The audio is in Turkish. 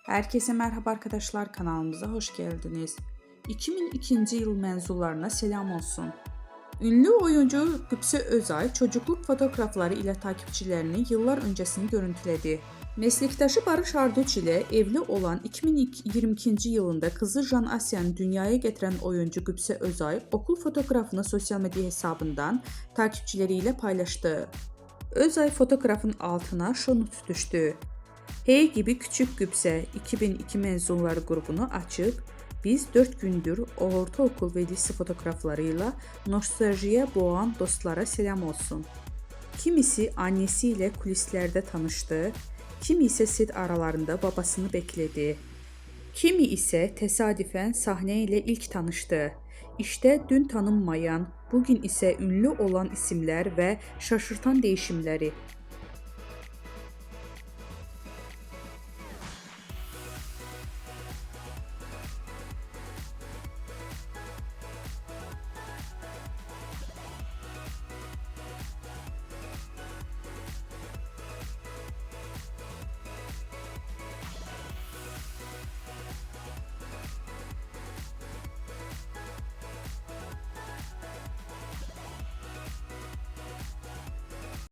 Herkese merhaba arkadaşlar, kanalımıza hoş geldiniz. 2002 yıl mezunlarına selam olsun. Ünlü oyuncu Qübsə Özay çocukluk fotoğrafları ile takipçilerini yıllar öncesini görüntüledi. Meslektaşı Barış Arduç ile evli olan 2022 yılında kızı Jan Asyan'ı dünyaya getiren oyuncu Qübsə Özay okul fotoğrafını sosyal medya hesabından takipçileriyle paylaştı. Özay fotoğrafın altına şu not düştü. Hey gibi küçük Qübsə 2002 mezunları grubunu açıb, biz 4 gündür ortaokul ve lise fotoğraflarıyla nostaljiye boğan dostlara selam olsun. Kimisi annesiyle kulislerde tanıştı, kimi ise set aralarında babasını bekledi. Kimi ise tesadüfen sahneyle ilk tanıştı. İşte dün tanınmayan, bugün ise ünlü olan isimler ve şaşırtan değişimleri.